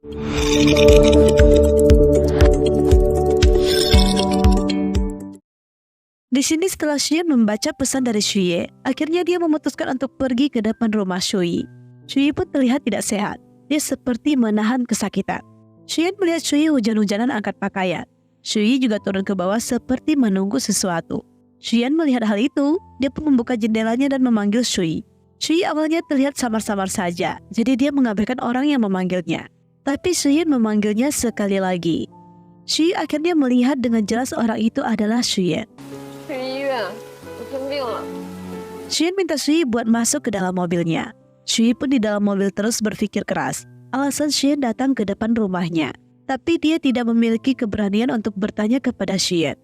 Di sini setelah Xuyen membaca pesan dari Xuye, akhirnya dia memutuskan untuk pergi ke depan rumah Shui. Shui pun terlihat tidak sehat. Dia seperti menahan kesakitan. Xuyen melihat Shui hujan-hujanan angkat pakaian. Shui juga turun ke bawah seperti menunggu sesuatu. Xuyen melihat hal itu, dia pun membuka jendelanya dan memanggil Shui. Shui awalnya terlihat samar-samar saja, jadi dia mengabaikan orang yang memanggilnya. Tapi Xuyen memanggilnya sekali lagi. Shui akhirnya melihat dengan jelas orang itu adalah Xuyen. Xuyen minta Shui buat masuk ke dalam mobilnya. Shui pun di dalam mobil terus berpikir keras. Alasan Xuyen datang ke depan rumahnya. Tapi dia tidak memiliki keberanian untuk bertanya kepada Xuyen.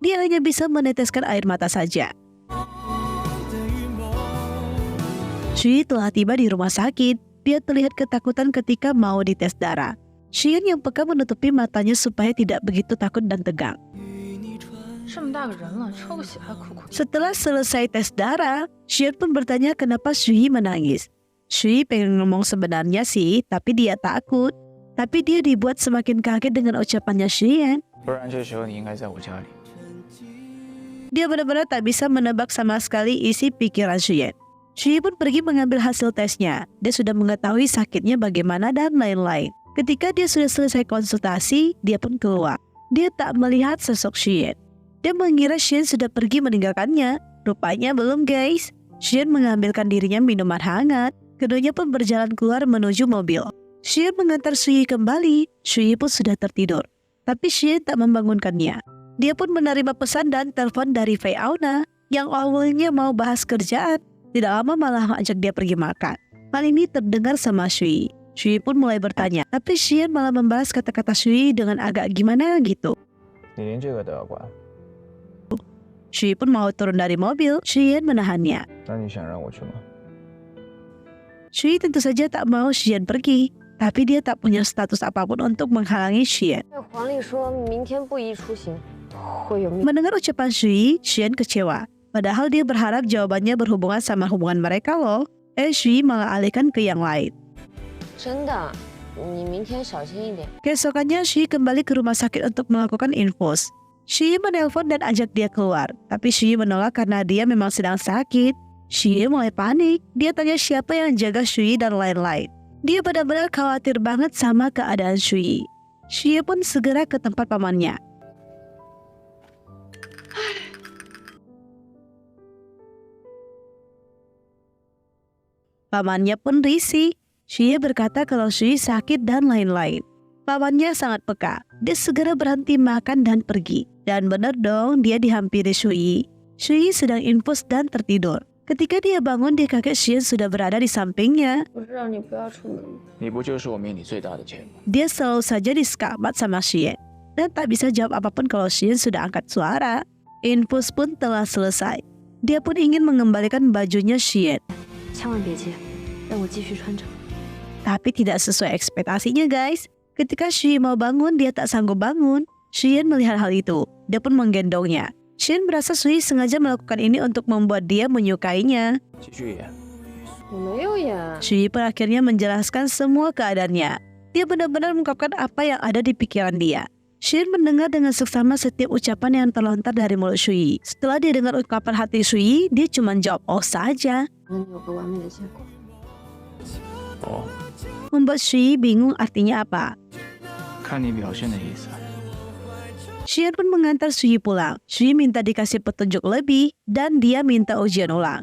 Dia hanya bisa meneteskan air mata saja. Shui telah tiba di rumah sakit. Dia terlihat ketakutan ketika mau dites darah. Xuyen yang peka menutupi matanya supaya tidak begitu takut dan tegang. Setelah selesai tes darah, Xuyen pun bertanya kenapa Shui menangis. Shui pengen ngomong sebenarnya sih, tapi dia takut. Tapi dia dibuat semakin kaget dengan ucapannya Xuyen. Dia benar-benar tak bisa menebak sama sekali isi pikiran Xuyen. Shui pun pergi mengambil hasil tesnya. Dia sudah mengetahui sakitnya bagaimana dan lain-lain. Ketika dia sudah selesai konsultasi, dia pun keluar. Dia tak melihat sosok Xuyen. Dia mengira Xuyen sudah pergi meninggalkannya. Rupanya belum, guys. Xuyen mengambilkan dirinya minuman hangat. Keduanya pun berjalan keluar menuju mobil. Xuyen mengantar Shui kembali. Shui pun sudah tertidur. Tapi Xuyen tak membangunkannya. Dia pun menerima pesan dan telepon dari Fei Auna yang awalnya mau bahas kerjaan. Tidak lama malah ajak dia pergi makan. Hal ini terdengar sama Shui. Shui pun mulai bertanya. Tapi Xuyen malah membalas kata-kata Shui dengan agak gimana gitu. Shui pun mau turun dari mobil. Xuyen menahannya. Shui tentu saja tak mau Xuyen pergi. Tapi dia tak punya status apapun untuk menghalangi Xuyen. Mendengar ucapan Shui, Xuyen kecewa. Padahal dia berharap jawabannya berhubungan sama hubungan mereka loh. Shui malah alihkan ke yang lain. Keesokannya Shui kembali ke rumah sakit untuk melakukan infus. Shui menelpon dan ajak dia keluar. Tapi Shui menolak karena dia memang sedang sakit. Shui mulai panik. Dia tanya siapa yang jaga Shui dan lain-lain. Dia benar-benar khawatir banget sama keadaan Shui. Shui pun segera ke tempat pamannya. Pamannya pun risih. Shui berkata kalau Shui sakit dan lain-lain. Pamannya sangat peka. Dia segera berhenti makan dan pergi. Dan benar dong, dia dihampiri Shui. Shui sedang infus dan tertidur. Ketika dia bangun, dia kaget Xuyen sudah berada di sampingnya. Dia selalu saja diskamat sama Xuyen. Dan tak bisa jawab apapun kalau Xuyen sudah angkat suara. Infus pun telah selesai. Dia pun ingin mengembalikan bajunya Xuyen. Tapi tidak sesuai ekspektasinya, guys. Ketika Xuyen mau bangun, dia tak sanggup bangun. Xuyen melihat hal itu. Dia pun menggendongnya. Xuyen merasa Shui sengaja melakukan ini untuk membuat dia menyukainya. Shui pun akhirnya menjelaskan semua keadaannya. Dia benar-benar mengungkapkan apa yang ada di pikiran dia. Xuyen mendengar dengan seksama setiap ucapan yang terlontar dari mulut Shui. Setelah dia dengar ungkapan hati Shui, dia cuma jawab oh saja. Membuat Shui bingung artinya apa. Xuyen pun mengantar Shui pulang. Shui minta dikasih petunjuk lebih dan dia minta ujian ulang.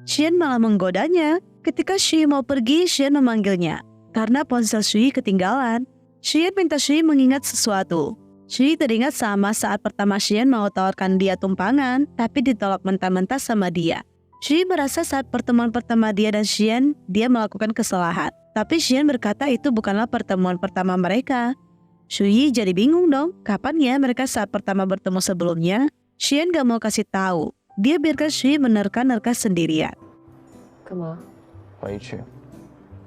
Xuyen malah menggodanya. Ketika Shui mau pergi, Xuyen memanggilnya. Karena ponsel Shui ketinggalan. Xuyen minta Shui mengingat sesuatu. Shui teringat sama saat pertama Xuyen mau tawarkan dia tumpangan, tapi ditolak mentah-mentah sama dia. Shui merasa saat pertemuan pertama dia dan Xuyen, dia melakukan kesalahan. Tapi Xuyen berkata itu bukanlah pertemuan pertama mereka. Shui jadi bingung dong, kapan ya mereka saat pertama bertemu sebelumnya? Xuyen gak mau kasih tahu. Dia biarkan Shui menerka-nerka sendirian.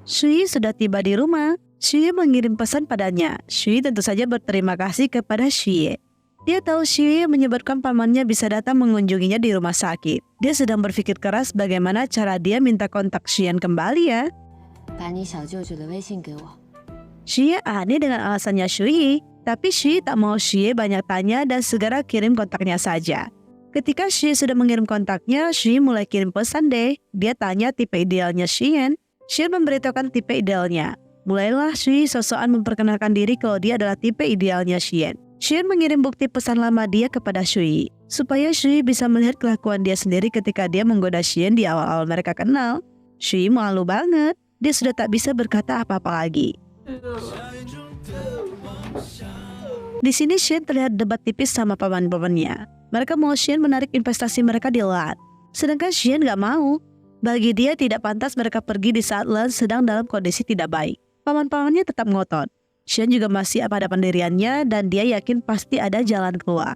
Shui sudah tiba di rumah. Shui mengirim pesan padanya. Shui tentu saja berterima kasih kepada Shui. Dia tahu Shui menyebabkan pamannya bisa datang mengunjunginya di rumah sakit. Dia sedang berpikir keras bagaimana cara dia minta kontak Xuyen kembali ya. 把你小舅舅的微信给我。 Xie aneh dengan alasannya Shui, tapi Xie tak mau Xie banyak tanya dan segera kirim kontaknya saja. Ketika Xie sudah mengirim kontaknya, Xie mulai kirim pesan deh. Dia tanya tipe idealnya Xian. Xian memberitahukan tipe idealnya. Mulailah Xie sosokan memperkenalkan diri kalau dia adalah tipe idealnya Xian. Xian mengirim bukti pesan lama dia kepada Shui, supaya Shui bisa melihat kelakuan dia sendiri ketika dia menggoda Xian di awal-awal mereka kenal. Shui malu banget, dia sudah tak bisa berkata apa-apa lagi. Di sini Xian terlihat debat tipis sama paman-pamannya. Mereka mau Xian menarik investasi mereka di LAN, sedangkan Xian gak mau. Bagi dia tidak pantas mereka pergi di saat LAN sedang dalam kondisi tidak baik. Paman-pamannya tetap ngotot. Xian juga masih pada pendiriannya dan dia yakin pasti ada jalan keluar.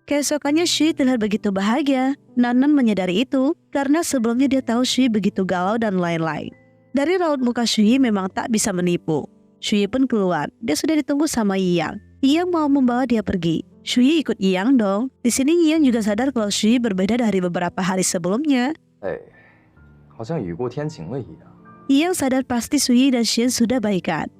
Keesokannya Shui terlihat begitu bahagia. Nanan menyadari itu karena sebelumnya dia tahu Shui begitu galau dan lain-lain. Dari raut muka Shui memang tak bisa menipu. Shui pun keluar. Dia sudah ditunggu sama Yang. Yang mau membawa dia pergi. Shui ikut Yang dong. Di sini Yang juga sadar kalau Shui berbeda dari beberapa hari sebelumnya. Yang sadar pasti Shui dan Xian sudah baikan.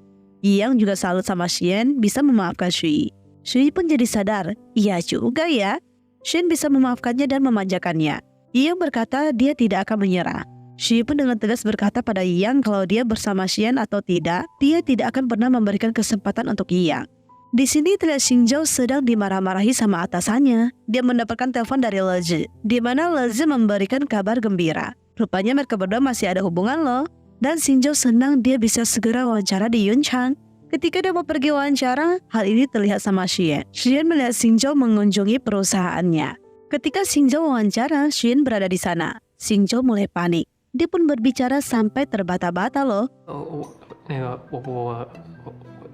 Yang juga salut sama Xian bisa memaafkan Shui. Shui pun jadi sadar, iya juga ya. Xian bisa memaafkannya dan memanjakannya. Yang berkata dia tidak akan menyerah. Shui pun dengan tegas berkata pada Yang kalau dia bersama Xian atau tidak, dia tidak akan pernah memberikan kesempatan untuk Yang. Di sini terlihat Xingzhou sedang dimarah-marahi sama atasannya. Dia mendapatkan telepon dari Lezi, di mana Lezi memberikan kabar gembira. Rupanya mereka berdua masih ada hubungan loh. Dan Xingzhou senang dia bisa segera wawancara di Yunchang. Ketika dia mau pergi wawancara, hal ini terlihat sama Xian. Xian melihat Xingzhou mengunjungi perusahaannya. Ketika Xingzhou wawancara, Xian berada di sana. Xingzhou mulai panik. Dia pun berbicara sampai terbata-bata loh.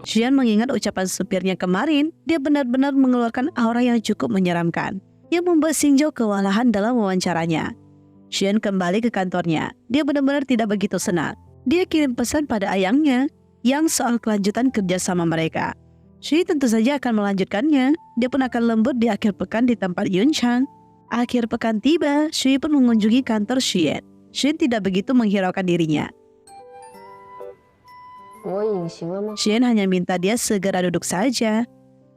Xian mengingat ucapan supirnya kemarin. Dia benar-benar mengeluarkan aura yang cukup menyeramkan, yang membuat Xingzhou kewalahan dalam wawancaranya. Xian kembali ke kantornya. Dia benar-benar tidak begitu senang. Dia kirim pesan pada ayangnya yang soal kelanjutan kerja sama mereka. Shui tentu saja akan melanjutkannya. Dia pun akan lembur di akhir pekan di tempat Yunchang. Akhir pekan tiba, Shui pun mengunjungi kantor Xian. Xian tidak begitu menghiraukan dirinya. Xian hanya minta dia segera duduk saja.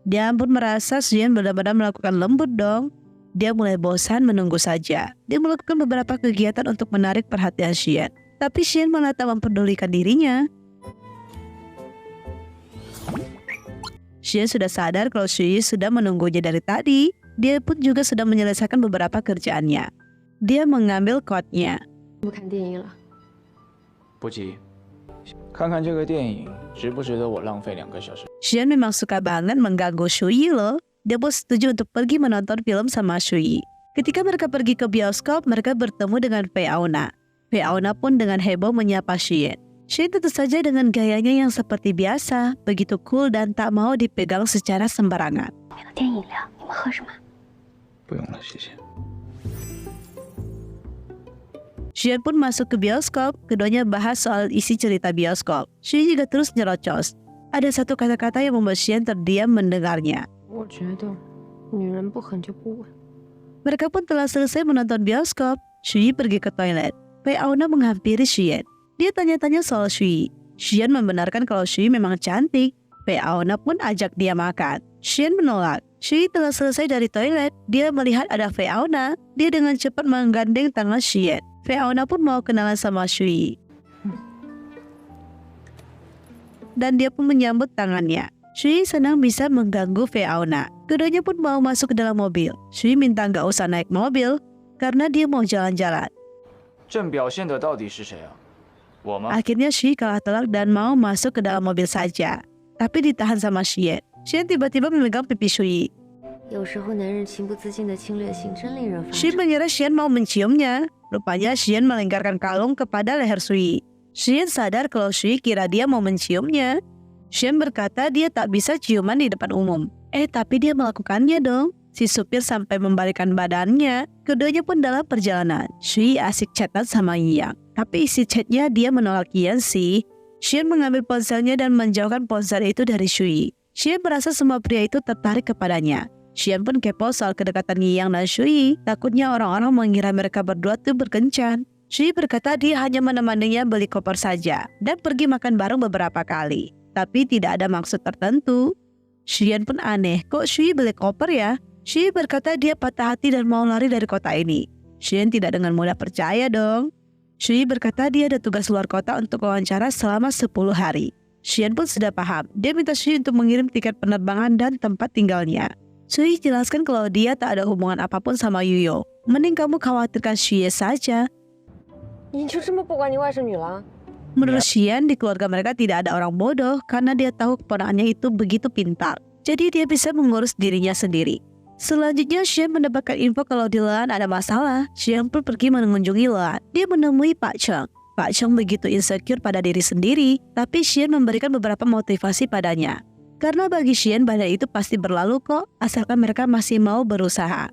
Dia pun merasa Xian benar-benar melakukan lembur dong. Dia mulai bosan menunggu saja. Dia melakukan beberapa kegiatan untuk menarik perhatian Xian. Tapi Xian malah tak memperdulikan dirinya. Xian sudah sadar kalau Shui sudah menunggunya dari tadi. Dia pun juga sudah menyelesaikan beberapa kerjaannya. Dia mengambil kodnya. Xian memang suka banget mengganggu Shui loh. Dia pun setuju untuk pergi menonton film sama Shui. Ketika mereka pergi ke bioskop, mereka bertemu dengan Fei Auna. Fei Auna pun dengan heboh menyapa Xian. Xian tentu saja dengan gayanya yang seperti biasa, begitu cool dan tak mau dipegang secara sembarangan. Xian pun masuk ke bioskop. Keduanya bahas soal isi cerita bioskop. Xian juga terus nyerocos. Ada satu kata-kata yang membuat Xian terdiam mendengarnya. Mereka pun telah selesai menonton bioskop. Shui pergi ke toilet. Fei Auna menghampiri Xian. Dia tanya-tanya soal Shui. Xian membenarkan kalau Shui memang cantik. Fei Auna pun ajak dia makan. Xian menolak. Shui telah selesai dari toilet. Dia melihat ada Fei Auna. Dia dengan cepat menggandeng tangan Xian. Fei Auna pun mau kenalan sama Shui. Dan dia pun menyambut tangannya. Shui senang bisa mengganggu Fei Auna. Keduanya pun mau masuk ke dalam mobil. Shui minta nggak usah naik mobil karena dia mau jalan-jalan. Akhirnya Shui kalah telak dan mau masuk ke dalam mobil saja. Tapi ditahan sama Xian. Xian tiba-tiba memegang pipi Shui. Shui mengira Xian mau menciumnya. Rupanya Xian melingkarkan kalung kepada leher Shui. Xian sadar kalau Shui kira dia mau menciumnya. Xian berkata dia tak bisa ciuman di depan umum. Tapi dia melakukannya dong. Si supir sampai membalikkan badannya. Keduanya pun dalam perjalanan. Shui asik chatan sama Yang. Tapi isi chatnya dia menolak Yang sih. Xian mengambil ponselnya dan menjauhkan ponsel itu dari Shui. Xian merasa semua pria itu tertarik kepadanya. Xian pun kepo soal kedekatan Yang dan Shui. Takutnya orang-orang mengira mereka berdua tuh berkencan. Shui berkata dia hanya menemaninya beli koper saja dan pergi makan bareng beberapa kali, tapi tidak ada maksud tertentu. Xian pun aneh, kok Shui beli koper ya? Shui berkata dia patah hati dan mau lari dari kota ini. Xian tidak dengan mudah percaya dong. Shui berkata dia ada tugas luar kota untuk wawancara selama 10 hari. Xian pun sudah paham. Dia minta Shui untuk mengirim tiket penerbangan dan tempat tinggalnya. Shui jelaskan kalau dia tak ada hubungan apapun sama Yuyo. Mending kamu khawatirkan Shui saja. 你就这么不管你外甥女了？ Menurut Xian, di keluarga mereka tidak ada orang bodoh karena dia tahu keponakannya itu begitu pintar. Jadi dia bisa mengurus dirinya sendiri. Selanjutnya Xian mendapatkan info kalau di Lean ada masalah. Xian pun pergi mengunjungi Lean. Dia menemui Pak Cheng. Pak Cheng begitu insecure pada diri sendiri, tapi Xian memberikan beberapa motivasi padanya. Karena bagi Xian badai itu pasti berlalu kok, asalkan mereka masih mau berusaha.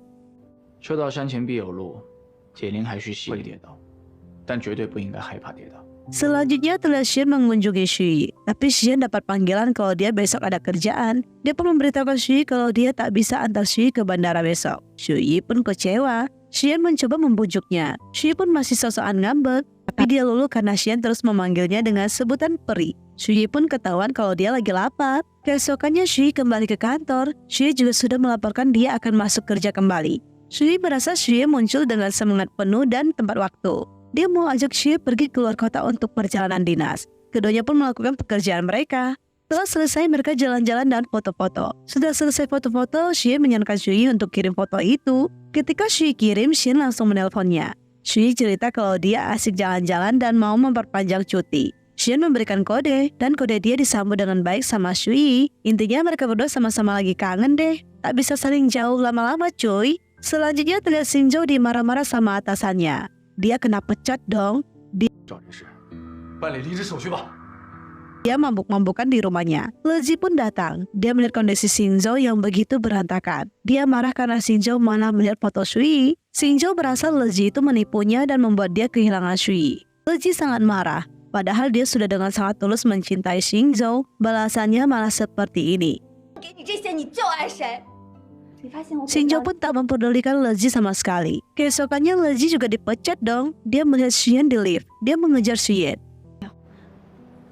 车到山前必有路，解铃还须系会跌倒，但绝对不应该害怕跌倒。 Selanjutnya terlihat Xian mengunjungi Shui, tapi Xian dapat panggilan kalau dia besok ada kerjaan. Dia pun memberitahukan Shui kalau dia tak bisa antar Shui ke bandara besok. Shui pun kecewa. Xian mencoba membujuknya. Shui pun masih sosokan ngambek, tapi dia luluh karena Xian terus memanggilnya dengan sebutan peri. Shui pun ketahuan kalau dia lagi lapar. Keesokannya Shui kembali ke kantor. Shui juga sudah melaporkan dia akan masuk kerja kembali. Shui merasa Shui muncul dengan semangat penuh dan tempat waktu. Dia mau ajak Shui pergi keluar kota untuk perjalanan dinas. Keduanya pun melakukan pekerjaan mereka. Setelah selesai mereka jalan-jalan dan foto-foto. Sudah selesai foto-foto, Shui menyarankan Shui untuk kirim foto itu. Ketika Shui kirim, Xian langsung menelponnya. Shui cerita kalau dia asik jalan-jalan dan mau memperpanjang cuti. Xian memberikan kode, dan kode dia disambut dengan baik sama Shui. Intinya mereka berdua sama-sama lagi kangen deh. Tak bisa saling jauh lama-lama cuy. Selanjutnya terlihat Xingzhou dimarah-marah sama atasannya. Dia kena pecat dong. 找人事，办理离职手续吧。 Dia mabuk-mabukan di rumahnya. Lezi pun datang. Dia melihat kondisi Xingzhou yang begitu berantakan. Dia marah karena Xingzhou malah melihat foto Shui. Xingzhou merasa Lezi itu menipunya dan membuat dia kehilangan Shui. Lezi sangat marah. Padahal dia sudah dengan sangat tulus mencintai Xingzhou. Balasannya malah seperti ini. 给你这些，你就爱谁？你发现我 Xingzhou pun tak mempedulikan Lezi sama sekali. Keesokannya Lezi juga dipecat dong. Dia melihat Xian di lift. Dia mengejar Xian.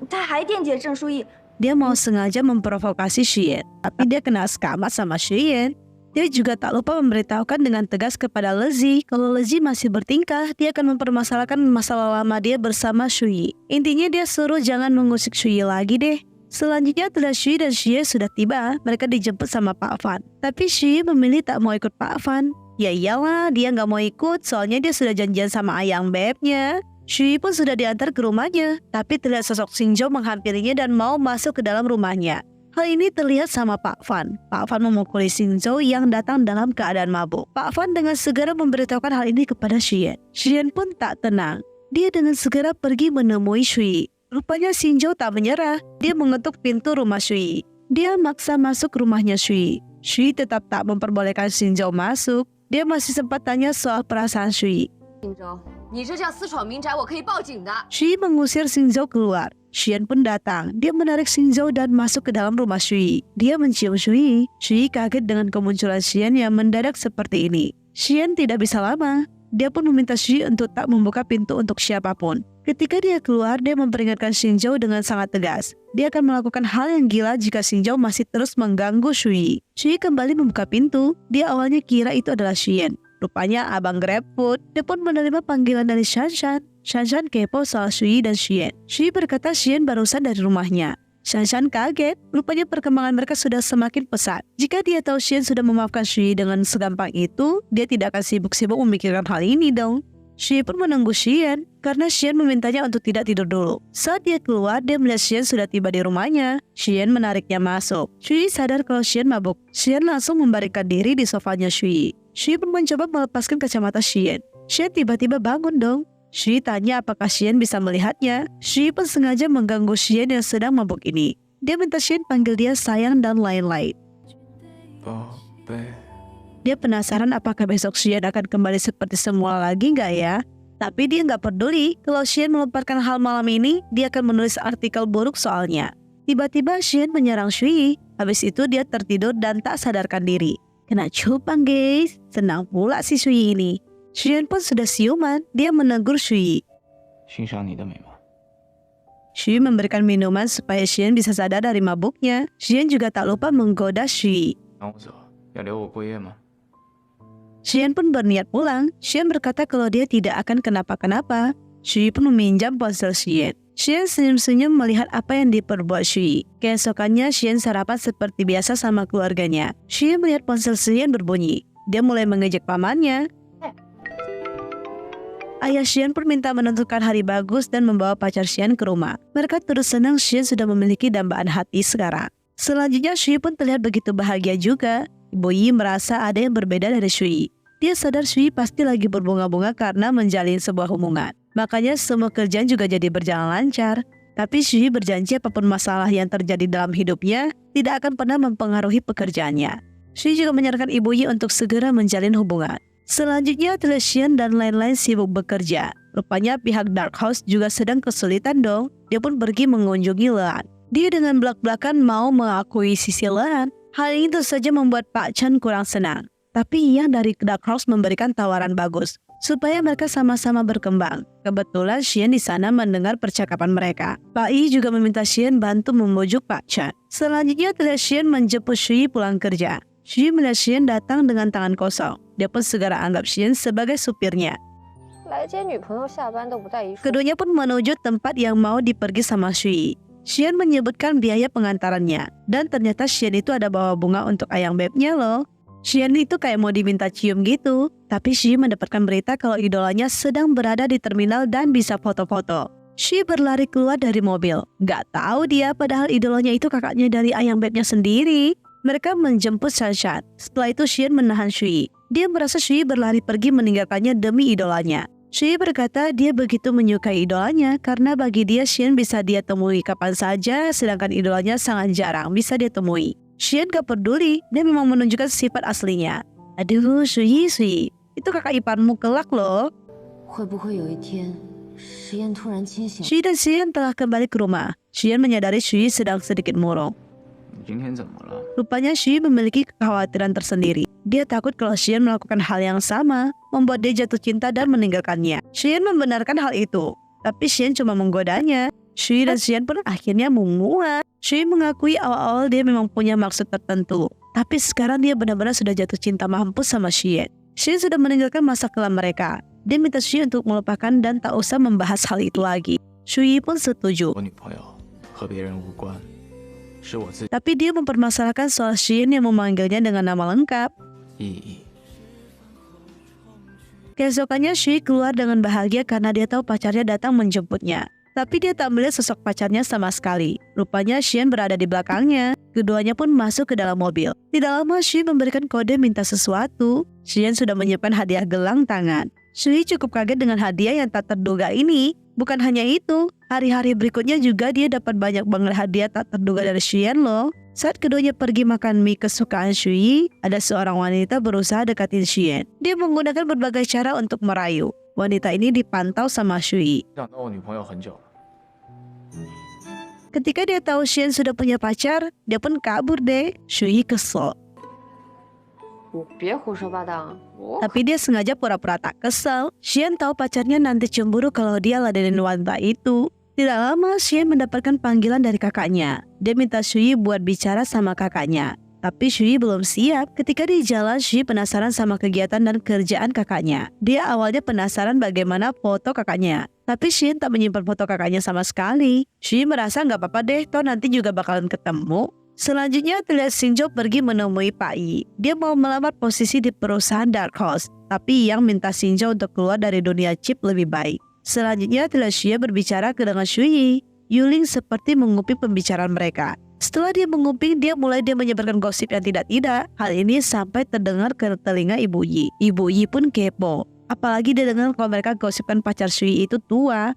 他还电解郑书意， Dia mau sengaja memprovokasi Xian, tapi dia kena skamat sama Xian. Dia juga tak lupa memberitahukan dengan tegas kepada Lezi kalau Lezi masih bertingkah, dia akan mempermasalahkan masalah lama dia bersama Shui. Intinya dia suruh jangan mengusik Shui lagi deh. Selanjutnya terlihat Shui dan Xie sudah tiba, mereka dijemput sama Pak Fan. Tapi Shui memilih tak mau ikut Pak Fan. Ya iyalah, dia nggak mau ikut soalnya dia sudah janjian sama ayang bebnya. Shui pun sudah diantar ke rumahnya, tapi terlihat sosok Xingzhou menghampirinya dan mau masuk ke dalam rumahnya. Hal ini terlihat sama Pak Fan. Pak Fan memukuli Xingzhou yang datang dalam keadaan mabuk. Pak Fan dengan segera memberitahukan hal ini kepada Xian. Xian pun tak tenang. Dia dengan segera pergi menemui Shui. Rupanya Xingzhou tak menyerah. Dia mengetuk pintu rumah Shui. Dia maksa masuk rumahnya Shui. Shui tetap tak memperbolehkan Xingzhou masuk. Dia masih sempat tanya soal perasaan Shui. 荆州，你这叫私闯民宅，我可以报警的。 Shui mengusir Xingzhou keluar. Xian pun datang. Dia menarik Xingzhou dan masuk ke dalam rumah Shui. Dia mencium Shui. Shui kaget dengan kemunculan Xian yang mendadak seperti ini. Xian tidak bisa lama. Dia pun meminta Shui untuk tak membuka pintu untuk siapapun. Ketika dia keluar, dia memperingatkan Xingzhou dengan sangat tegas. Dia akan melakukan hal yang gila jika Xingzhou masih terus mengganggu Shui. Shui kembali membuka pintu. Dia awalnya kira itu adalah Xian. Rupanya abang GrabFood. Dia pun menerima panggilan dari Shanshan. Shanshan kepo soal Shui dan Xian. Shui berkata Xian barusan dari rumahnya. Shanshan kaget. Rupanya perkembangan mereka sudah semakin pesat. Jika dia tahu Xian sudah memaafkan Shui dengan segampang itu, dia tidak akan sibuk-sibuk memikirkan hal ini dong. Shui pun menunggu Xian karena Xian memintanya untuk tidak tidur dulu. Saat dia keluar, dia melihat Xian sudah tiba di rumahnya. Xian menariknya masuk. Shui sadar kalau Xian mabuk. Xian langsung membaringkan diri di sofanya Shui. Shui pun mencoba melepaskan kacamata Xian. Xian tiba-tiba bangun dong. Shui tanya apakah Xian bisa melihatnya. Shui pun sengaja mengganggu Xian yang sedang mabuk ini. Dia minta Xian panggil dia sayang dan lain-lain. 宝贝， Dia penasaran apakah besok Xian akan kembali seperti semula lagi nggak ya? Tapi dia nggak peduli. Kalau Xian melemparkan hal malam ini, dia akan menulis artikel buruk soalnya. Tiba-tiba Xian menyerang Shui. Habis itu dia tertidur dan tak sadarkan diri. Kena cupang guys. Senang pula si Shui ini. Xian pun sudah siuman, dia menegur Shui. 欣赏你的美吗？ Shui memberikan minuman supaya Xian bisa sadar dari mabuknya. Xian juga tak lupa menggoda Shui. 让我走，要留我过夜吗？ Xian pun berniat pulang. Xian berkata kalau dia tidak akan kenapa-kenapa. Shui pun meminjam ponsel Xian. Xian senyum-senyum melihat apa yang diperbuat Shui. Keesokannya Xian sarapan seperti biasa sama keluarganya. Shui melihat ponsel Xian berbunyi. Dia mulai mengejek pamannya. Ayah Xian pun minta menentukan hari bagus dan membawa pacar Xian ke rumah. Mereka terus senang Xian sudah memiliki dambaan hati sekarang. Selanjutnya Shui pun terlihat begitu bahagia juga. Ibu Yi merasa ada yang berbeda dari Shui. Dia sadar Shui pasti lagi berbunga-bunga karena menjalin sebuah hubungan. Makanya semua kerjaan juga jadi berjalan lancar. Tapi Shui berjanji apapun masalah yang terjadi dalam hidupnya tidak akan pernah mempengaruhi pekerjaannya. Shui juga menyarankan Ibu Yi untuk segera menjalin hubungan. Selanjutnya Xian dan lain-lain sibuk bekerja. Rupanya pihak Dark House juga sedang kesulitan dong. Dia pun pergi mengunjungi Lean. Dia dengan belak-belakan mau mengakui sisi Lean. Hal ini tentu saja membuat Pak Chan kurang senang. Tapi yang dari Dark House memberikan tawaran bagus supaya mereka sama-sama berkembang. Kebetulan Xian di sana mendengar percakapan mereka. Pak Yi juga meminta Xian bantu membujuk Pak Chan. Selanjutnya Xian menjemput Shui pulang kerja. Shui melihat Xian datang dengan tangan kosong. Dia pun segera anggap Xian sebagai supirnya. 来接女朋友下班都不带一束。 Keduanya pun menuju tempat yang mau dipergi sama Shui. Xian menyebutkan biaya pengantarannya. Dan ternyata Xian itu ada bawa bunga untuk ayang bebnya loh. Xian itu kayak mau diminta cium gitu. Tapi Shui mendapatkan berita kalau idolanya sedang berada di terminal dan bisa foto-foto. Shui berlari keluar dari mobil. Gak tahu dia padahal idolanya itu kakaknya dari ayang bebnya sendiri. Mereka menjemput Shanshan. Setelah itu Xian menahan Shui. Dia merasa Shui berlari pergi meninggalkannya demi idolanya. Shui berkata dia begitu menyukai idolanya karena bagi dia Xian bisa dia temui kapan saja sedangkan idolanya sangat jarang bisa dia temui. Xian gak peduli, dia memang menunjukkan sifat aslinya. Aduh Shui, itu kakak iparmu kelak loh. 会不会有一天，实验突然清醒？ Shui dan Xian telah kembali ke rumah. Xian menyadari Shui sedang sedikit murung. 你今天怎么了？ Rupanya Shui memiliki kekhawatiran tersendiri. Dia takut kalau Xian melakukan hal yang sama, membuat dia jatuh cinta dan meninggalkannya. Xian membenarkan hal itu, tapi Xian cuma menggodanya. Shui dan Xian pun akhirnya menguat. Shui mengakui awal-awal dia memang punya maksud tertentu, tapi sekarang dia benar-benar sudah jatuh cinta mampus sama Xian. Xian sudah meninggalkan masa kelam mereka. Dia minta Shui untuk melupakan dan tak usah membahas hal itu lagi. Shui pun setuju. 我女朋友和别人无关，是我自己 Tapi dia mempermasalahkan soal Xian yang memanggilnya dengan nama lengkap. 意义。 Keesokannya Shui keluar dengan bahagia karena dia tahu pacarnya datang menjemputnya. Tapi dia tak melihat sosok pacarnya sama sekali. Rupanya Xian berada di belakangnya. Keduanya pun masuk ke dalam mobil. Tidak lama Shui memberikan kode minta sesuatu. Xian sudah menyimpan hadiah gelang tangan. Shui cukup kaget dengan hadiah yang tak terduga ini. Bukan hanya itu, hari-hari berikutnya juga dia dapat banyak banget hadiah tak terduga dari Xian loh. Saat keduanya pergi makan mie kesukaan Shui, ada seorang wanita berusaha dekatin Xian. Dia menggunakan berbagai cara untuk merayu. Wanita ini dipantau sama Shui. 想到我女朋友很久了， Ketika dia tahu Xian sudah punya pacar, dia pun kabur deh. Shui kesel. 你别胡说八道，我 Tapi dia sengaja pura-pura tak kesel. Xian tahu pacarnya nanti cemburu kalau dia ladenin wanita itu. Tidak lama Xian mendapatkan panggilan dari kakaknya. Dia minta Shui buat bicara sama kakaknya. Tapi Shui belum siap. Ketika di jalan, Shui penasaran sama kegiatan dan kerjaan kakaknya. Dia awalnya penasaran bagaimana foto kakaknya. Tapi Xian tak menyimpan foto kakaknya sama sekali. Shui merasa nggak apa-apa deh, toh nanti juga bakalan ketemu. Selanjutnya terlihat Xingzhou pergi menemui Pak Yi. Dia mau melamar posisi di perusahaan Dark Horse. Tapi Yang minta Xingzhou untuk keluar dari dunia chip lebih baik. Selanjutnya terlihat Xie berbicara dengan Shui. Yuling seperti menguping pembicaraan mereka. Setelah dia menguping, dia mulai menyebarkan gosip yang tidak-tidak. Hal ini sampai terdengar ke telinga Ibu Yi. Ibu Yi pun kepo. Apalagi dia dengar kalau mereka gosipkan pacar Shui itu tua.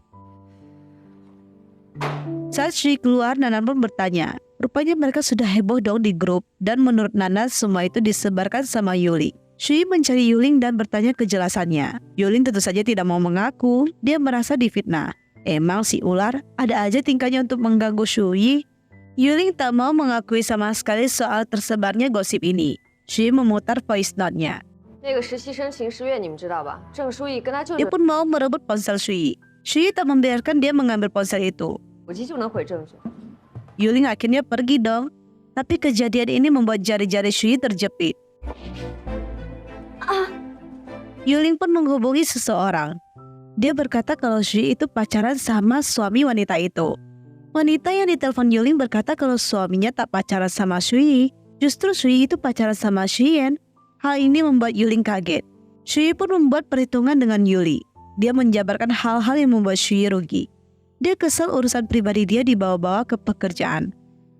Saat Shui keluar, Nanan pun bertanya. Rupanya mereka sudah heboh dong di grup. Dan menurut Nanan semua itu disebarkan sama Yuling. Shui mencari Yuling dan bertanya kejelasannya. Yuling tentu saja tidak mau mengaku. Dia merasa difitnah. Emang si ular ada aja tingkahnya untuk mengganggu Shui. Yuling tak mau mengakui sama sekali soal tersebarnya gosip ini. Shui memutar voice note-nya. 那那个实习生秦时月你们知道吧？郑书记跟他舅 Dia 舅 pun mau merebut ponsel Shui. Shui tak membiarkan dia mengambil ponsel itu. 手机就能毁证据。 Yuling akhirnya pergi dong. Tapi kejadian ini membuat jari-jari Shui terjepit. Yuling pun menghubungi seseorang. Dia berkata kalau Shui itu pacaran sama suami wanita itu. Wanita yang ditelepon Yuling berkata kalau suaminya tak pacaran sama Shui. Justru Shui itu pacaran sama Xian. Hal ini membuat Yuling kaget. Shui pun membuat perhitungan dengan Yuli. Dia menjabarkan hal-hal yang membuat Shui rugi. Dia kesal urusan pribadi dia dibawa-bawa ke pekerjaan.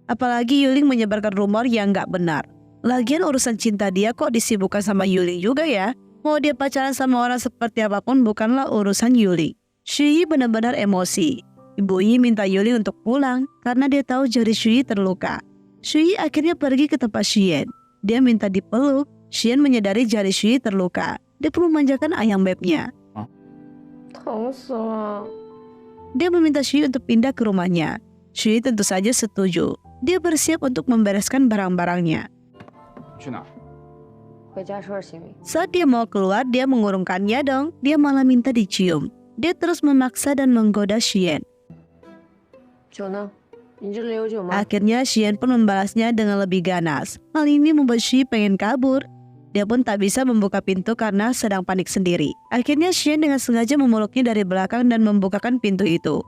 Apalagi Yuling menyebarkan rumor yang gak benar. Lagian urusan cinta dia kok disibukkan sama Yuling juga ya. Mau dia pacaran sama orang seperti apapun bukanlah urusan Yuling. Shui benar-benar emosi. Ibu Yi minta Yuling untuk pulang karena dia tahu jari Shui terluka. Shui akhirnya pergi ke tempat Xian. Dia minta dipeluk. Xian menyadari jari Shui terluka. Dia pun memanjakan ayam bebnya. 疼死了。 Dia meminta Shui untuk pindah ke rumahnya. Shui tentu saja setuju. Dia bersiap untuk membereskan barang-barangnya. 去哪儿？ 回家收拾行李。 Saat dia mau keluar, dia mengurungkannya dong. Dia malah minta dicium. Dia terus memaksa dan menggoda Xian. 酒呢？你这里有酒吗？ Akhirnya Xian pun membalasnya dengan lebih ganas. Hal ini membuat Shui pengen kabur. Dia pun tak bisa membuka pintu karena sedang panik sendiri. Akhirnya Xian dengan sengaja memeluknya dari belakang dan membukakan pintu itu.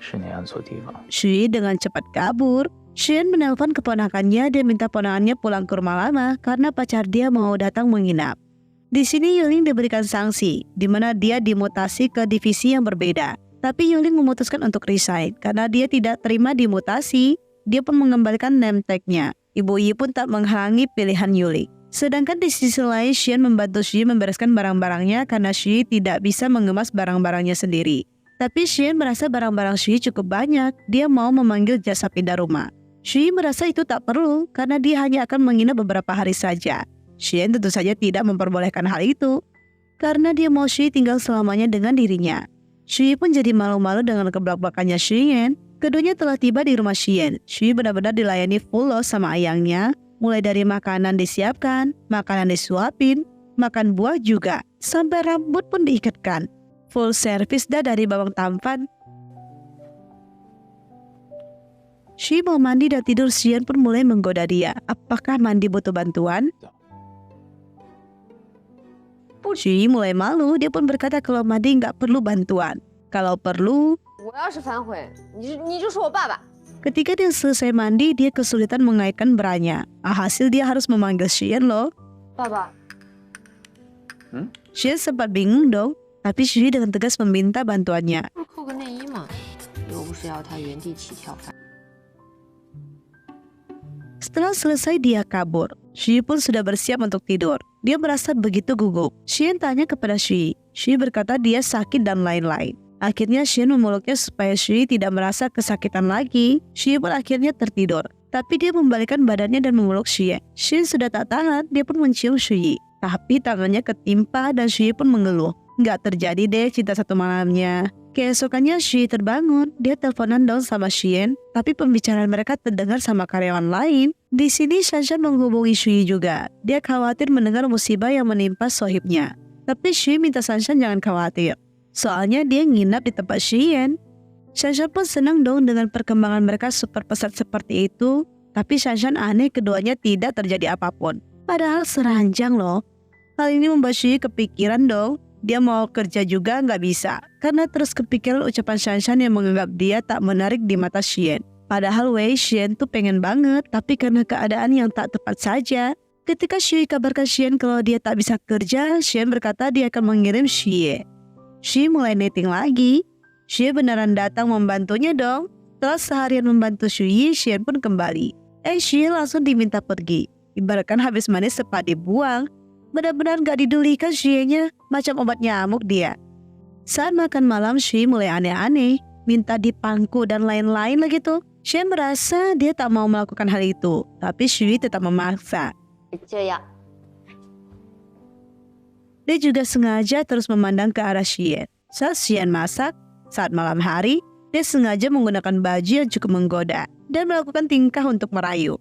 是你按错地方。 Shui dengan cepat kabur. Xian menelpon keponakannya dan minta ponakannya pulang ke rumah lama karena pacar dia mau datang menginap. Di sini Yuling diberikan sanksi, di mana dia dimutasi ke divisi yang berbeda. Tapi Yuling memutuskan untuk resign karena dia tidak terima dimutasi. Dia pun mengembalikan name tag-nya. Ibu Yi pun tak menghalangi pilihan Yuling. Sedangkan di sisi lain, Xian membantu Shui membereskan barang-barangnya karena Shui tidak bisa mengemas barang-barangnya sendiri. Tapi Xian merasa barang-barang Shui cukup banyak. Dia mau memanggil jasa pindah rumah. Shui merasa itu tak perlu karena dia hanya akan menginap beberapa hari saja. Xian tentu saja tidak memperbolehkan hal itu karena dia mau Shui tinggal selamanya dengan dirinya. Shui pun jadi malu-malu dengan keblak-blakannya Xian. Keduanya telah tiba di rumah Xian. Shui benar-benar dilayani full loh sama ayangnya. Mulai dari makanan disiapkan, makanan disuapin, makan buah juga, sampai rambut pun diikatkan. Full service dah dari bawang tampan. Shui mau mandi dan tidur. Xian pun mulai menggoda dia. Apakah mandi butuh bantuan? Shui mulai malu. Dia pun berkata kalau mandi nggak perlu bantuan. Kalau perlu, 我要是反悔，你就说我爸爸。 ketika dia selesai mandi, dia kesulitan mengaitkan beranya. Hasil dia harus memanggil Xian loh. 爸爸， Xian sempat bingung dong. Tapi Shui dengan tegas meminta bantuannya. 不扣个内衣嘛，又不是要他原地起跳翻。 Setelah selesai dia kabur. Shui pun sudah bersiap untuk tidur. Dia merasa begitu gugup. Xian tanya kepada Shui. Shui berkata dia sakit dan lain-lain. Akhirnya Xian memeluknya supaya Shui tidak merasa kesakitan lagi. Shui pun akhirnya tertidur. Tapi dia membalikan badannya dan memeluk Xian. Xian sudah tak tahan, dia pun mencium Shui. Tapi tangannya ketimpa dan Shui pun mengeluh. Nggak terjadi deh cinta satu malamnya. Keesokannya Shui terbangun. Dia teleponan dong sama Xian. Tapi pembicaraan mereka terdengar sama karyawan lain. Di sini Shanshan menghubungi Shui juga. Dia khawatir mendengar musibah yang menimpa sohibnya. Tapi Shui minta Shanshan jangan khawatir. Soalnya dia nginap di tempat Xian. Shanshan pun senang dong dengan perkembangan mereka super pesat seperti itu. Tapi Shanshan aneh keduanya tidak terjadi apapun. Padahal seranjang loh. Hal ini membuat Shui kepikiran dong. Dia mau kerja juga nggak bisa. Karena terus kepikiran ucapan Shanshan yang menganggap dia tak menarik di mata Xian. Padahal Wei Xian tuh pengen banget. Tapi karena keadaan yang tak tepat saja. Ketika Shui kabarkan Xian kalau dia tak bisa kerja, Xian berkata dia akan mengirim Xie. Shui mulai netting lagi. Shui beneran datang membantunya dong. Setelah seharian membantu Shui, Xian pun kembali. Shui langsung diminta pergi. Ibaratkan habis manis sempat dibuang. Benar-benar gak didulikan Shui-nya. Macam obat nyamuk dia. Saat makan malam, Shui mulai aneh-aneh. Minta dipangku dan lain-lain lagi tuh. Xian merasa dia tak mau melakukan hal itu. Tapi Shui tetap memaksa. 这样， Dia juga sengaja terus memandang ke arah Xian. Saat Xian masak, saat malam hari, dia sengaja menggunakan baju yang cukup menggoda dan melakukan tingkah untuk merayu.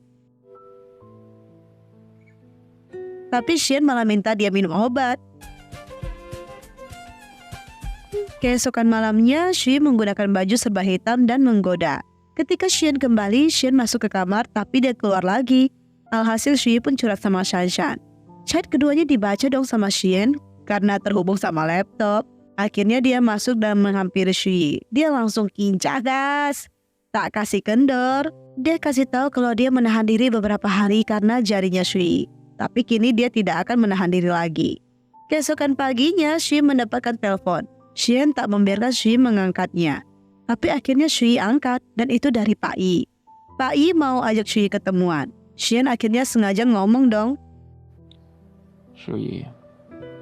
Tapi Xian malah minta dia minum obat. Keesokan malamnya, Shui menggunakan baju serba hitam dan menggoda. Ketika Xian kembali, Xian masuk ke kamar tapi dia keluar lagi. Alhasil Shui pun curhat sama Shanshan. Chat keduanya dibaca dong sama Xian karena terhubung sama laptop. Akhirnya dia masuk dan menghampiri Shui. Dia langsung kincah gas. Tak kasih kendor. Dia kasih tahu kalau dia menahan diri beberapa hari karena jarinya Shui. Tapi kini dia tidak akan menahan diri lagi. Keesokan paginya, Shui mendapatkan telepon. Xian tak membiarkan Shui mengangkatnya. Tapi akhirnya Shui angkat dan itu dari Pak Yi. Pak Yi mau ajak Shui ketemuan. Xian akhirnya sengaja ngomong dong. 所以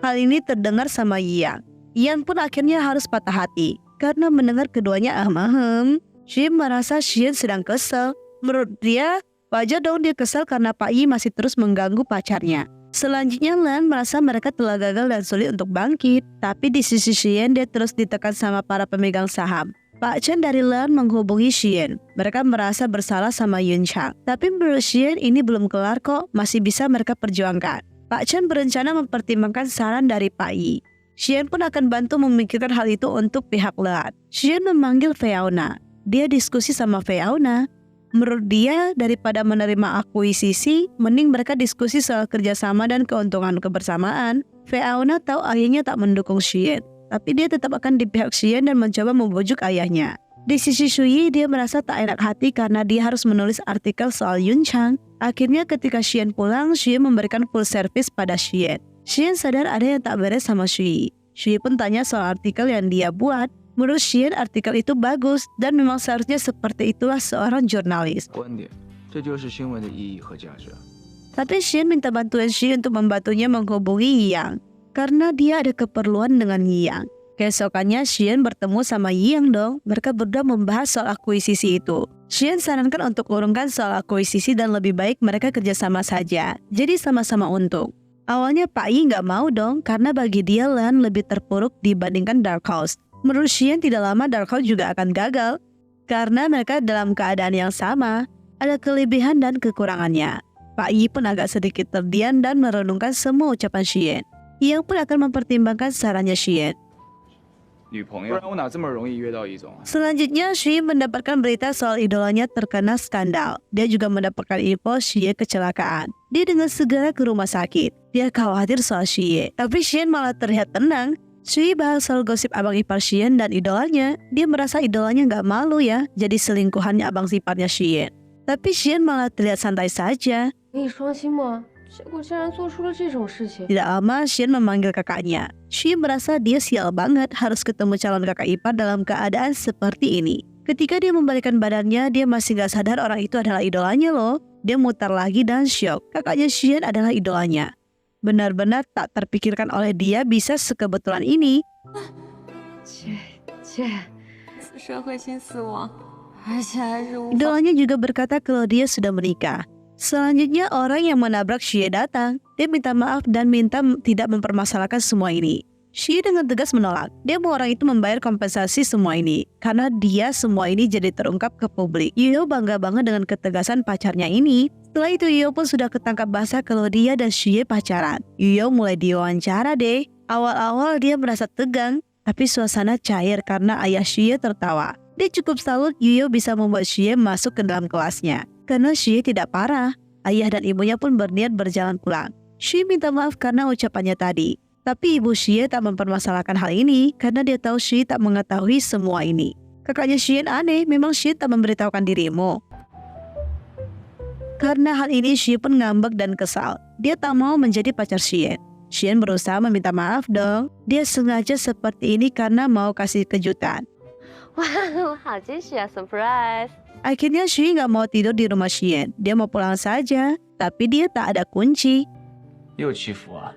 Hal ini terdengar sama Yang. Yang pun akhirnya harus patah hati karena mendengar keduanya ahem. Shui merasa Xian sedang kesel. Menurut dia, wajar dong dia kesal karena Pak Yi masih terus mengganggu pacarnya. Selanjutnya Lan merasa mereka telah gagal dan sulit untuk bangkit. Tapi di sisi Xian dia terus ditekan sama para pemegang saham. Pak Chen dari Lan menghubungi Xian. Mereka merasa bersalah sama Yun Chang. Tapi menurut Xian ini belum kelar kok, masih bisa mereka perjuangkan. Pak Chen berencana mempertimbangkan saran dari Pak Yi. Xian pun akan bantu memikirkan hal itu untuk pihak Lan. Xian memanggil Fiona. Dia diskusi sama Fiona. Menurut dia, daripada menerima akuisisi, mending mereka diskusi soal kerjasama dan keuntungan kebersamaan. Fiona tahu ayahnya tak mendukung Xian, tapi dia tetap akan di pihak Xian dan mencoba membujuk ayahnya. Di sisi Shui, dia merasa tak enak hati karena dia harus menulis artikel soal Yun Chang. Akhirnya ketika Xian pulang, Shui memberikan full service pada Xian. Xian sadar ada yang tak beres sama Shui. Shui pun tanya soal artikel yang dia buat. Menurut Xian, artikel itu bagus dan memang seharusnya seperti itulah seorang jurnalis. 观点，这就是新闻的意义和价值。 Tapi Xian minta bantuan Shui untuk membantunya menghubungi Yang karena dia ada keperluan dengan Yang. Keesokannya Xian bertemu sama Yang dong. Mereka berdua membahas soal akuisisi itu. Xian sarankan untuk urungkan soal akuisisi dan lebih baik mereka kerjasama saja. Jadi sama-sama untung. Awalnya Pak Yi nggak mau dong karena bagi dia Lan lebih terpuruk dibandingkan Dark House. Menurut Xian tidak lama Dark House juga akan gagal karena mereka dalam keadaan yang sama. Ada kelebihan dan kekurangannya. Pak Yi pun agak sedikit terdiam dan merenungkan semua ucapan Xian. Yang pun akan mempertimbangkan sarannya Xian. 女朋友，不然我哪这么容易约到一总？ Selanjutnya, Shui mendapatkan berita soal idolanya terkena skandal. Dia juga mendapatkan info Xie kecelakaan. Dia dengan segera ke rumah sakit. Dia khawatir soal Xie, tapi Xian malah terlihat tenang. Shui bahas soal gosip abang ipar Xian dan idolanya. Dia merasa idolanya gak malu ya jadi selingkuhannya abang iparnya Xian. Tapi Xian malah terlihat santai saja. 可以双薪吗？结果竟然做出了这种事情。 Tidak lama, Xian memanggil kakaknya. Shui merasa dia sial banget harus ketemu calon kakak ipar dalam keadaan seperti ini. Ketika dia membalikan badannya, dia masih gak sadar orang itu adalah idolanya loh. Dia mutar lagi dan syok. Kakaknya Xian adalah idolanya. Benar-benar tak terpikirkan oleh dia bisa sekebetulan ini. 姐，此生会心死亡，而且还是无法。 Idolanya juga berkata kalau dia sudah menikah. Selanjutnya orang yang menabrak Xie datang. Dia minta maaf dan minta tidak mempermasalahkan semua ini. Xie dengan tegas menolak. Dia mau orang itu membayar kompensasi semua ini. Karena dia semua ini jadi terungkap ke publik. Yuyo bangga banget dengan ketegasan pacarnya ini. Setelah itu Yuyo pun sudah ketangkap basah kalau dia dan Xie pacaran. Yuyo mulai diwawancara deh. Awal-awal dia merasa tegang. Tapi suasana cair karena ayah Xie tertawa. Dia cukup salut Yuyo bisa membuat Xie masuk ke dalam kelasnya. Karena Xie tidak parah, ayah dan ibunya pun berniat berjalan pulang. Xie minta maaf karena ucapannya tadi. Tapi ibu Xie tak mempermasalahkan hal ini karena dia tahu Xie tak mengetahui semua ini. Kakaknya Xian aneh, memang Xie tak memberitahukan dirimu. Karena hal ini Xie pun ngambek dan kesal. Dia tak mau menjadi pacar Xian. Xian berusaha meminta maaf dong. Dia sengaja seperti ini karena mau kasih kejutan. 哇，好惊喜啊 ！surprise！ Akhirnya Xie gak mau tidur di rumah Xian. Dia mau pulang saja, tapi dia tak ada kunci. 又欺负啊！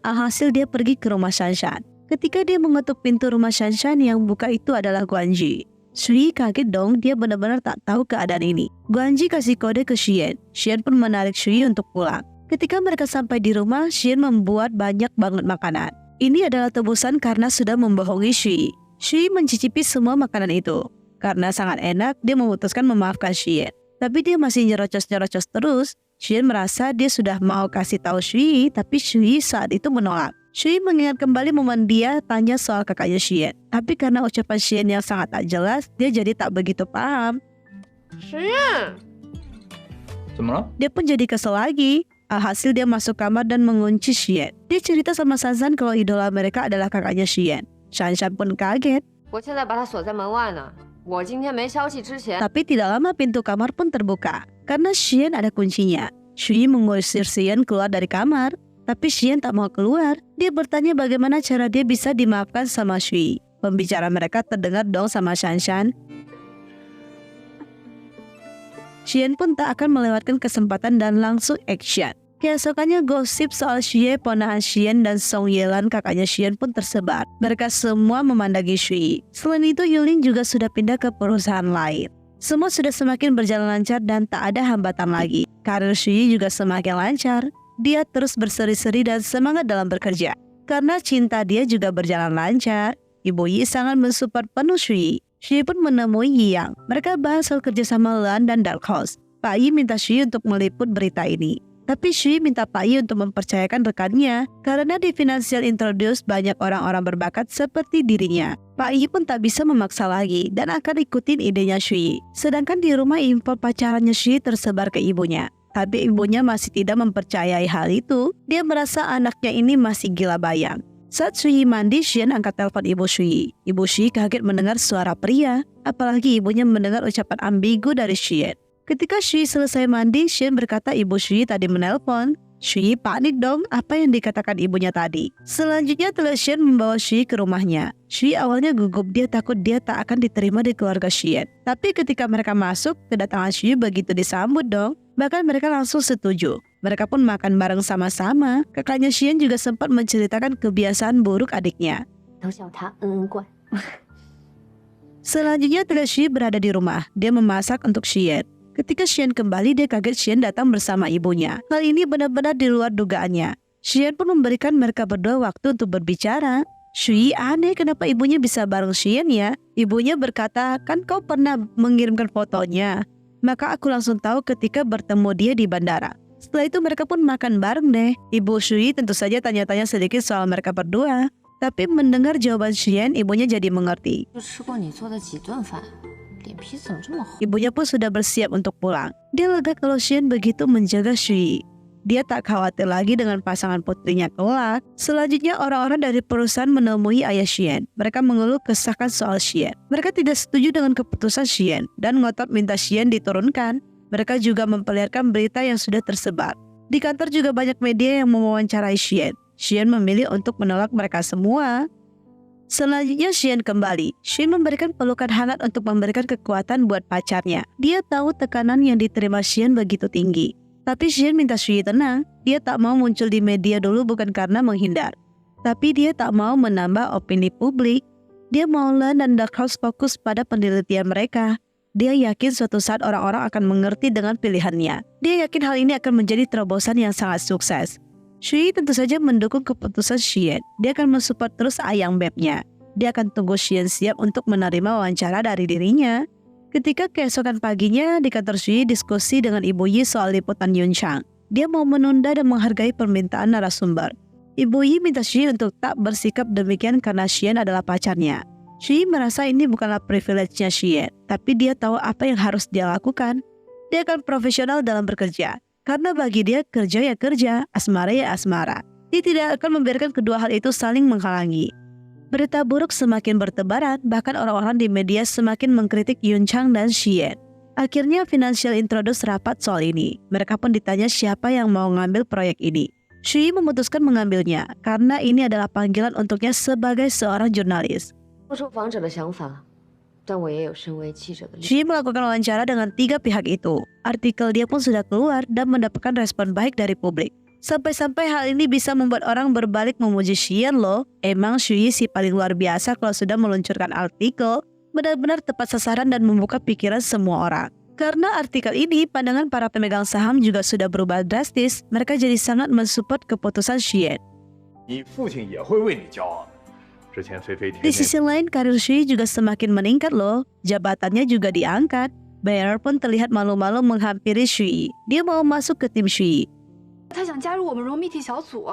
Alhasil dia pergi ke rumah Shanshan. Ketika dia mengetuk pintu rumah Shanshan, yang buka itu adalah Guanji. Xie kaget dong, dia benar-benar tak tahu keadaan ini. Guanji kasih kode ke Xian. Xian pun menarik Xie untuk pulang. Ketika mereka sampai di rumah, Xian membuat banyak banget makanan. Ini adalah tebusan karena sudah membohongi Xie. Xie mencicipi semua makanan itu. Karena sangat enak, dia memutuskan memaafkan Xian. Tapi dia masih nyerocos-nyerocos terus. Xian merasa dia sudah mau kasih tahu Shui, tapi Shui saat itu menolak. Shui mengingat kembali momen dia tanya soal kakaknya Xian. Tapi karena ucapan Xian yang sangat tak jelas, dia jadi tak begitu paham. 实验，怎么了？ Dia pun jadi kesel lagi. Alhasil dia masuk kamar dan mengunci Xian. Dia cerita sama Shanshan kalau idola mereka adalah kakaknya Xian. Shanshan pun kaget. 我现在把它锁在门外呢。我今天没消息之前， Tapi tidak lama pintu kamar pun terbuka. Karena Xian ada kuncinya. Shui mengusir Xian keluar dari kamar. Tapi Xian tak mau keluar. Dia bertanya bagaimana cara dia bisa dimaafkan sama Shui. Pembicaraan mereka terdengar dong sama Shanshan. Xian pun tak akan melewatkan kesempatan dan langsung action. Keesokannya gosip soal Xue, ponakan Xian dan Song Yelan kakaknya Xian pun tersebar. Mereka semua memandangi Shui. Selain itu Yuling juga sudah pindah ke perusahaan lain. Semua sudah semakin berjalan lancar dan tak ada hambatan lagi. Karir Shui juga semakin lancar. Dia terus berseri-seri dan semangat dalam bekerja. Karena cinta dia juga berjalan lancar, Ibu Yi sangat mensupport penuh Shui. Shui pun menemui Yi Yang. Mereka bahas soal kerjasama Lan dan Dark Horse. Pak Yi minta Shui untuk meliput berita ini. Tapi Shui minta Pak Yi untuk mempercayakan rekannya karena di Financial Introduce banyak orang-orang berbakat seperti dirinya. Pak Yi pun tak bisa memaksa lagi dan akan ikutin idenya Shui. Sedangkan di rumah info pacarannya Shui tersebar ke ibunya. Tapi ibunya masih tidak mempercayai hal itu. Dia merasa anaknya ini masih gila bayang. Saat Shui mandi, Xian angkat telepon ibu Shui. Ibu Shui kaget mendengar suara pria, apalagi ibunya mendengar ucapan ambigu dari Xian. Ketika Shui selesai mandi, Xian berkata ibu Shui tadi menelpon. Shui panik dong apa yang dikatakan ibunya tadi. Selanjutnya telah Xian membawa Shui ke rumahnya. Shui awalnya gugup, dia takut dia tak akan diterima di keluarga Xian. Tapi ketika mereka masuk, kedatangan Shui begitu disambut dong. Bahkan mereka langsung setuju. Mereka pun makan bareng sama-sama. Kakaknya Xian juga sempat menceritakan kebiasaan buruk adiknya. 都叫他恩恩怪。 Selanjutnya telah Shui berada di rumah. Dia memasak untuk Xian. Ketika Xian kembali, dia kaget Xian datang bersama ibunya. Hal ini benar-benar di luar dugaannya. Xian pun memberikan mereka berdua waktu untuk berbicara. Shui aneh kenapa ibunya bisa bareng Xian ya. Ibunya berkata, kan kau pernah mengirimkan fotonya. Maka aku langsung tahu ketika bertemu dia di bandara. Setelah itu mereka pun makan bareng deh. Ibu Shui tentu saja tanya-tanya sedikit soal mereka berdua. Tapi mendengar jawaban Xian, ibunya jadi mengerti. 就吃过你做的几顿饭，脸皮怎么这么厚？ Ibunya pun sudah bersiap untuk pulang. Dia lega kalau Xian begitu menjaga Shui. Dia tak khawatir lagi dengan pasangan putrinya kelak. Selanjutnya orang-orang dari perusahaan menemui ayah Xian. Mereka mengeluh kesahkan soal Xian. Mereka tidak setuju dengan keputusan Xian dan ngotot minta Xian diturunkan. Mereka juga memperlihatkan berita yang sudah tersebar. Di kantor juga banyak media yang mewawancarai Xian. Xian memilih untuk menolak mereka semua. Selanjutnya Xian kembali. Xian memberikan pelukan hangat untuk memberikan kekuatan buat pacarnya. Dia tahu tekanan yang diterima Xian begitu tinggi. Tapi Xian minta Shui tenang. Dia tak mau muncul di media dulu bukan karena menghindar. Tapi dia tak mau menambah opini publik. Dia mau Lan dan Dark Horse fokus pada penelitian mereka. Dia yakin suatu saat orang-orang akan mengerti dengan pilihannya. Dia yakin hal ini akan menjadi terobosan yang sangat sukses. Shui tentu saja mendukung keputusan Xian. Dia akan mensupport terus ayang bebnya. Dia akan tunggu Xian siap untuk menerima wawancara dari dirinya. Ketika keesokan paginya di kantor Shui diskusi dengan Ibu Yi soal liputan Yunchang. Dia mau menunda dan menghargai permintaan narasumber. Ibu Yi minta Shui untuk tak bersikap demikian karena Xian adalah pacarnya. Shui merasa ini bukanlah privilege-nya Xian, tapi dia tahu apa yang harus dia lakukan. Dia akan profesional dalam bekerja. Karena bagi dia kerja ya kerja, asmara ya asmara. Dia tidak akan membiarkan kedua hal itu saling menghalangi. Berita buruk semakin bertebaran, bahkan orang-orang di media semakin mengkritik Yunchang dan Xian. Akhirnya Financial Introduce rapat soal ini. Mereka pun ditanya siapa yang mau ngambil proyek ini. Shui memutuskan mengambilnya, karena ini adalah panggilan untuknya sebagai seorang jurnalis. 我受访者的想法，但我也有身为记者的立场。 Shui melakukan wawancara dengan 3 pihak itu. Artikel dia pun sudah keluar dan mendapatkan respon baik dari publik. Sampai-sampai hal ini bisa membuat orang berbalik memuji Xian loh. Emang Shui si paling luar biasa kalau sudah meluncurkan artikel. Benar-benar tepat sasaran dan membuka pikiran semua orang. Karena artikel ini, pandangan para pemegang saham juga sudah berubah drastis. Mereka jadi sangat mensupport keputusan Xian. 你父亲也会为你骄傲的。之前菲菲天 Di 天 sisi lain, karir Shui juga semakin meningkat loh. Jabatannya juga diangkat. Bear pun terlihat malu-malu menghampiri Shui. Dia mau masuk ke tim Shui. 他想加入我们融密体小组。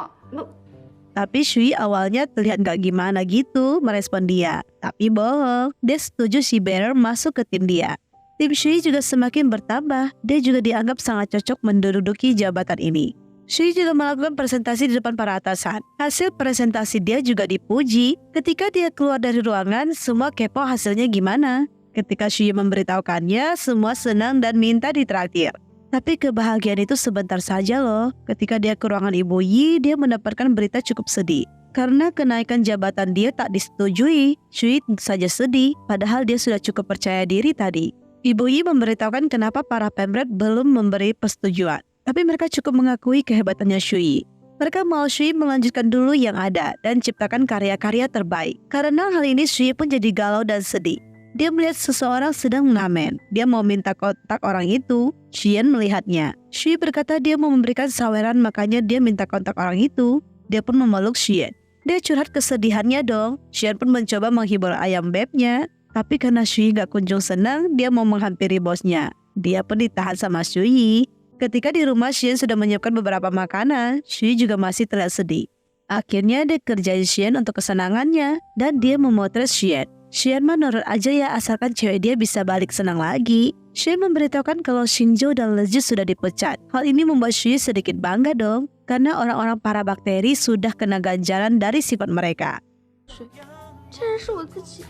Tapi Shui awalnya terlihat gak gimana gitu merespon dia. Tapi bohong, dia setuju si Bear masuk ke tim dia. Tim Shui juga semakin bertambah. Dia juga dianggap sangat cocok menduduki jabatan ini. Shui juga melakukan presentasi di depan para atasan. Hasil presentasi dia juga dipuji. Ketika dia keluar dari ruangan, semua kepo hasilnya gimana. Ketika Shui memberitahukannya, semua senang dan minta ditraktir. Tapi kebahagiaan itu sebentar saja loh. Ketika dia ke ruangan Ibu Yi, dia mendapatkan berita cukup sedih. Karena kenaikan jabatan dia tak disetujui. Shui tentu saja sedih, padahal dia sudah cukup percaya diri tadi. Ibu Yi memberitahukan kenapa para pemret belum memberi persetujuan. Tapi mereka cukup mengakui kehebatannya Shui. Mereka mau Shui melanjutkan dulu yang ada dan ciptakan karya-karya terbaik. Karena hal ini Shui pun jadi galau dan sedih. Dia melihat seseorang sedang mengamen. Dia mau minta kontak orang itu. Xian melihatnya. Shui berkata dia mau memberikan saweran, makanya dia minta kontak orang itu. Dia pun memeluk Xian. Dia curhat kesedihannya dong. Xian pun mencoba menghibur ayam bebnya. Tapi karena Shui gak kunjung senang, dia mau menghampiri bosnya. Dia pun ditahan sama Shui. Ketika di rumah Xian sudah menyiapkan beberapa makanan, Shui juga masih terlihat sedih. Akhirnya dia kerjain Xian untuk kesenangannya. Dan dia memotret Xian. Xian mah nurut aja ya, asalkan cewek dia bisa balik senang lagi. Xian memberitahukan kalau Xingzhou dan Lezhi sudah dipecat. Hal ini membuat Shui sedikit bangga dong, karena orang-orang para bakteri sudah kena ganjaran dari sifat mereka. 这人是我自己。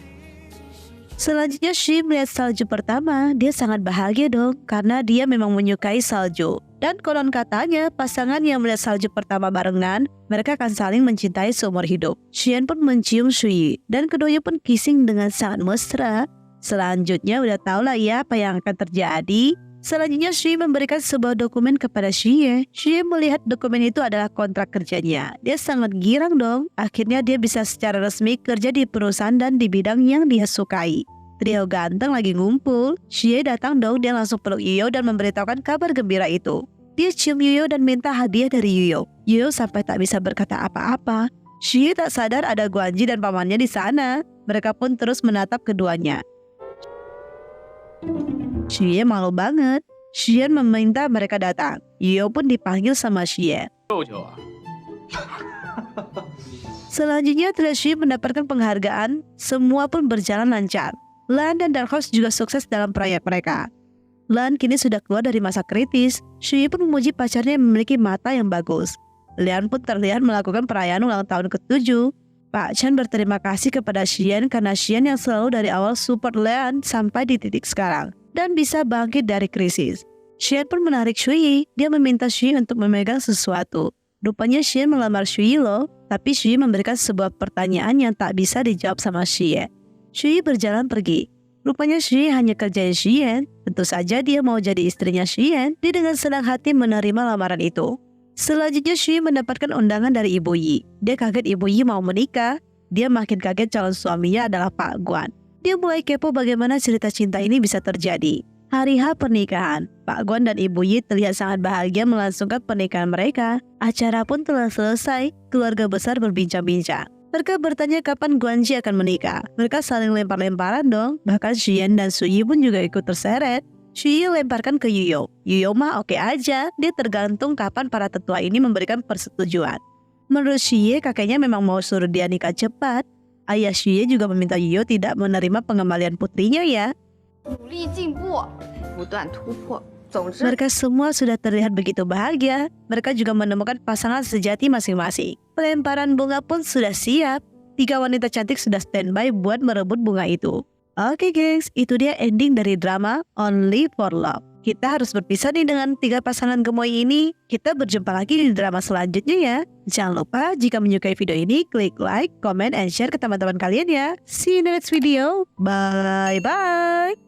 Selanjutnya Shui melihat salju pertama. Dia sangat bahagia dong, karena dia memang menyukai salju. Dan konon katanya pasangan yang melihat salju pertama barengan, mereka akan saling mencintai seumur hidup. Xian pun mencium Shui, dan keduanya pun kissing dengan sangat mesra. Selanjutnya udah tau lah ya apa yang akan terjadi. Selanjutnya Shui memberikan sebuah dokumen kepada Shui. Shui melihat dokumen itu adalah kontrak kerjanya. Dia sangat girang dong. Akhirnya dia bisa secara resmi kerja di perusahaan dan di bidang yang dia sukai. Trio ganteng lagi ngumpul. Shui datang dong, dia langsung peluk Yuyo dan memberitahukan kabar gembira itu. Dia cium Yuyo dan minta hadiah dari Yuyo. Yuyo sampai tak bisa berkata apa-apa. Shui tak sadar ada Guanji dan pamannya di sana. Mereka pun terus menatap keduanya. Shui malu banget. Xian meminta mereka datang. Yuyo pun dipanggil sama Xian. 舅舅啊， Selanjutnya Treshy mendapatkan penghargaan. Semua pun berjalan lancar. Lan dan Dark Horse juga sukses dalam proyek mereka. Lan kini sudah keluar dari masa kritis. Shui pun memuji pacarnya yang memiliki mata yang bagus. Lian pun terlihat melakukan perayaan ulang tahun ke-7. Pak Chan berterima kasih kepada Xian karena Xian yang selalu dari awal support Lian sampai di titik sekarang dan bisa bangkit dari krisis. Xian pun menarik Shui. Dia meminta Shui untuk memegang sesuatu. Rupanya Xian melamar Shui loh, tapi Shui memberikan sebuah pertanyaan yang tak bisa dijawab sama Xian. Shui berjalan pergi. Rupanya Shui hanya kerjain Xian. Tentu saja dia mau jadi istrinya Xian. Dia dengan senang hati menerima lamaran itu. Selanjutnya Shui mendapatkan undangan dari Ibu Yi. Dia kaget Ibu Yi mau menikah. Dia makin kaget calon suaminya adalah Pak Guan. Dia mulai kepo bagaimana cerita cinta ini bisa terjadi. Hari H pernikahan, Pak Guan dan Ibu Yi terlihat sangat bahagia melangsungkan pernikahan mereka. Acara pun telah selesai. Keluarga besar berbincang-bincang. Mereka bertanya kapan Guanji akan menikah. Mereka saling lempar-lemparan dong. Bahkan Xian dan Suyi pun juga ikut terseret. Suyi lemparkan ke Yuyo. Yuyo mah oke aja. Dia tergantung kapan para tetua ini memberikan persetujuan. Menurut Suyi, kakeknya memang mau suruh dia nikah cepat. Ayah Suyi juga meminta Yuyo tidak menerima pengembalian putrinya ya. 努力进步，不断突破。总之， Mereka semua sudah terlihat begitu bahagia. Mereka juga menemukan pasangan sejati masing-masing. Pelemparan bunga pun sudah siap. 3 wanita cantik sudah standby buat merebut bunga itu. Oke gengs, itu dia ending dari drama Only for Love. Kita harus berpisah nih dengan 3 pasangan gemoy ini. Kita berjumpa lagi di drama selanjutnya ya. Jangan lupa jika menyukai video ini, klik like, comment, and share ke teman-teman kalian ya. See you in the next video. Bye-bye.